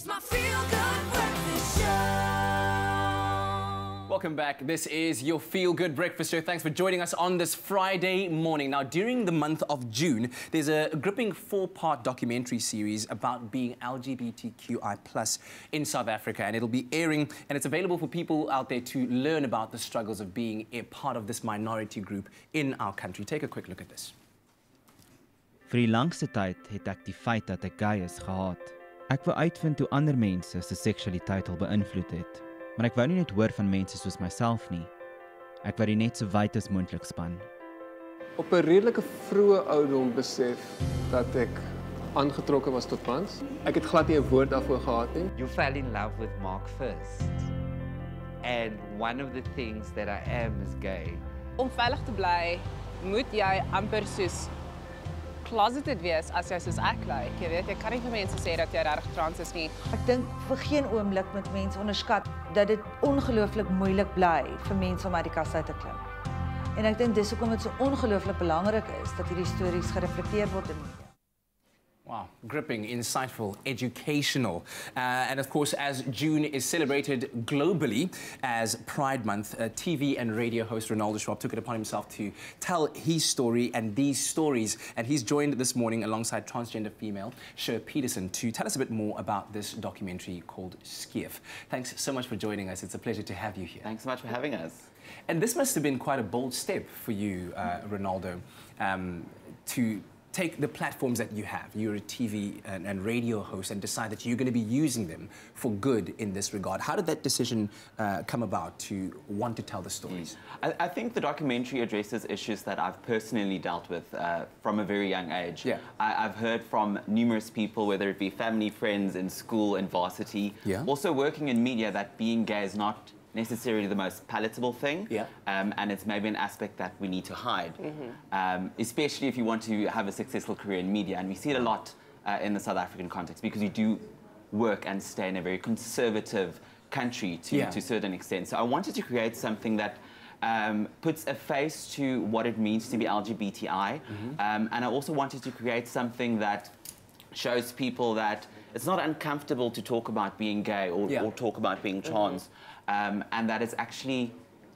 It's my feel-good breakfast show. Welcome back. This is your Feel Good Breakfast Show. Thanks for joining us on this Friday morning. Now, during the month of June, there's a gripping 4-part documentary series about being LGBTQI+ in South Africa, and it'll be airing, and it's available for people out there to learn about the struggles of being a part of this minority group in our country. Take a quick look at this. Vir die langste tyd het ek die feit dat ek gay is gehaat. Ek wou uitvind hoe ander mense se seksualiteit hul beïnvloed het, maar ek wou nie net hoor van mense soos myself nie. Ek wou dit net so wyd as moontlik span. Op 'n redelike vroeë ouderdom besef dat ek aangetrokke was tot mans. Ek het glad nie 'n woord daarvoor gehad nie. You fell in love with Mark first. And one of the things that I am is gay. Om veilig te bly, moet jy amper soos closeted wees as jy soos ek lyk. Jy weet, jy kan nie vir mense sê dat jy regtig trans is nie. Ek dink vir geen oomblik moet mense onderskat dat dit ongelooflik moeilik bly vir mense om uit die kas uit te klim. En ek dink dis hoekom dit so ongelooflik belangrik is dat hierdie stories gereflekteer word in media. Wow, gripping, insightful, educational. And of course, as June is celebrated globally as Pride Month, TV and radio host Renaldo Schwarp took it upon himself to tell his story and these stories. And he's joined this morning alongside transgender female Cher Petersen to tell us a bit more about this documentary called SKEEF. Thanks so much for joining us. It's a pleasure to have you here. Thanks so much for having us. And this must have been quite a bold step for you, Renaldo, to take the platforms that you have. You're a TV and radio host and decide that you're going to be using them for good in this regard. How did that decision come about to want to tell the stories? I think the documentary addresses issues that I've personally dealt with from a very young age. Yeah. I've heard from numerous people, whether it be family, friends, in school, in varsity, also working in media, that being gay is not necessarily the most palatable thing, and it's maybe an aspect that we need to hide, especially if you want to have a successful career in media. And we see it a lot in the South African context, because you do work and stay in a very conservative country to a certain extent. So I wanted to create something that puts a face to what it means to be LGBTI, and I also wanted to create something that shows people that it's not uncomfortable to talk about being gay or talk about being trans, and that it's actually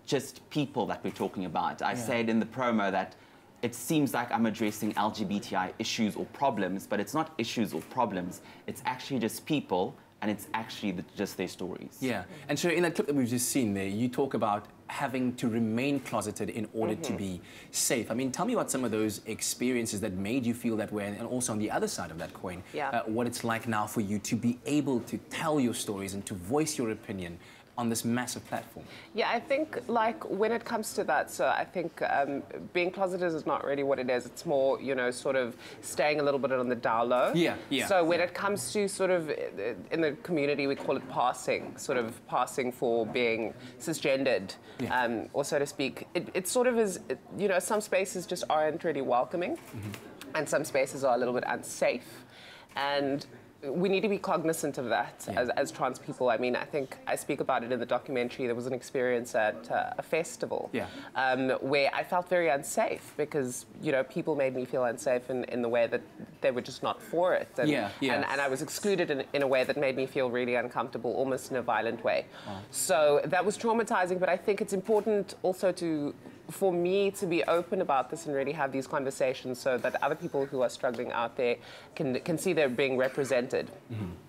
just people that we're talking about. I said in the promo that it seems like I'm addressing LGBTI issues or problems, but it's not issues or problems. It's actually just people, and it's actually just their stories. Yeah, and so in that clip that we've just seen there, you talk about having to remain closeted in order to be safe. I mean, tell me about some of those experiences that made you feel that way, and also on the other side of that coin, what it's like now for you to be able to tell your stories and to voice your opinion on this massive platform. Yeah, I think, like, when it comes to that, so I think being closeted is not really what it is. It's more, you know, sort of staying a little bit on the down low. So when it comes to sort of, in the community, we call it passing, sort of passing for being cisgendered, or so to speak. It sort of is, you know, some spaces just aren't really welcoming, and some spaces are a little bit unsafe. And we need to be cognizant of that as trans people. I mean, I think I speak about it in the documentary. There was an experience at a festival where I felt very unsafe because, you know, people made me feel unsafe in the way that they were just not for it. And, and I was excluded in a way that made me feel really uncomfortable, almost in a violent way. So that was traumatizing, but I think it's important also for me to be open about this and really have these conversations so that other people who are struggling out there can see they're being represented.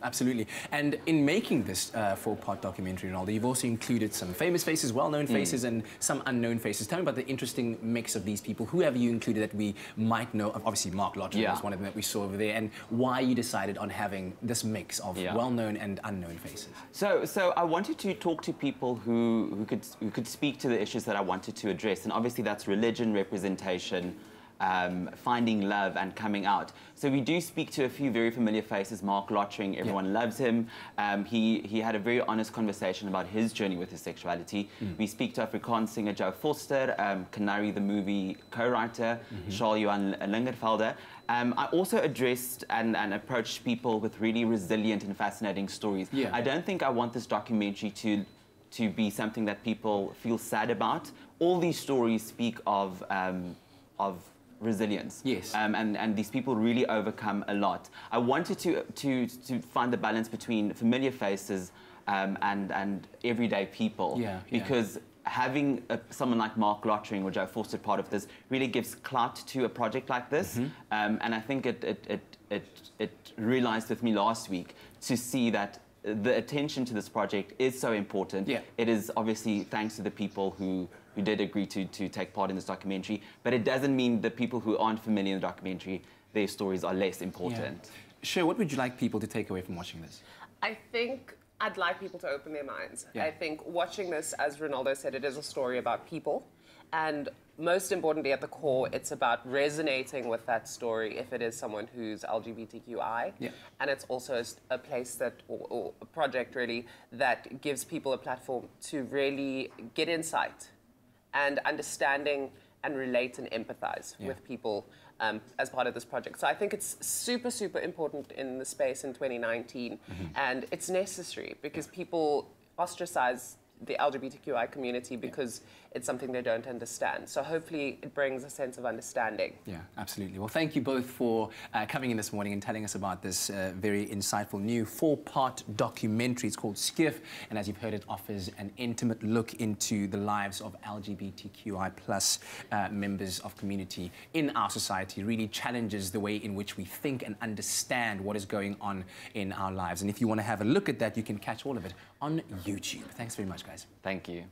Absolutely. And in making this 4-part documentary, Renaldo, you've also included some famous faces, well-known faces, and some unknown faces. Tell me about the interesting mix of these people. Who have you included that we might know? Obviously, Mark Lottery was one of them that we saw over there. And why you decided on having this mix of well-known and unknown faces? So I wanted to talk to people who could speak to the issues that I wanted to address. And obviously that's religion, representation, finding love and coming out. So we do speak to a few very familiar faces. Mark Lottery, everyone loves him. He had a very honest conversation about his journey with his sexuality. We speak to Afrikaans singer Joe Forster, Canary the movie co-writer, Charles-Johan Lingervelder. I also addressed and approached people with really resilient and fascinating stories. I don't think I want this documentary to be something that people feel sad about. All these stories speak of resilience. Yes. And these people really overcome a lot. I wanted to find the balance between familiar faces and everyday people. Yeah. Because having someone like Mark Lottering or Joe Forster part of this really gives clout to a project like this. And I think it realized with me last week to see that the attention to this project is so important. Yeah. It is obviously thanks to the people who did agree to take part in this documentary, but it doesn't mean the people who aren't familiar in the documentary, their stories are less important. Yeah. Cher, what would you like people to take away from watching this? I think I'd like people to open their minds. Yeah. I think watching this, as Renaldo said, it is a story about people. And most importantly, at the core, it's about resonating with that story if it is someone who's LGBTQI. Yeah. And it's also a place that, or a project really, that gives people a platform to really get insight and understanding and relate and empathize with people as part of this project. So I think it's super, super important in the space in 2019, and it's necessary because people ostracize the LGBTQI community because it's something they don't understand. So hopefully it brings a sense of understanding. Yeah, absolutely. Well, thank you both for coming in this morning and telling us about this very insightful new 4-part documentary. It's called SKEEF, and as you've heard, it offers an intimate look into the lives of LGBTQI plus members of community in our society. It really challenges the way in which we think and understand what is going on in our lives. And if you want to have a look at that, you can catch all of it on YouTube. Thanks very much, guys. Thank you.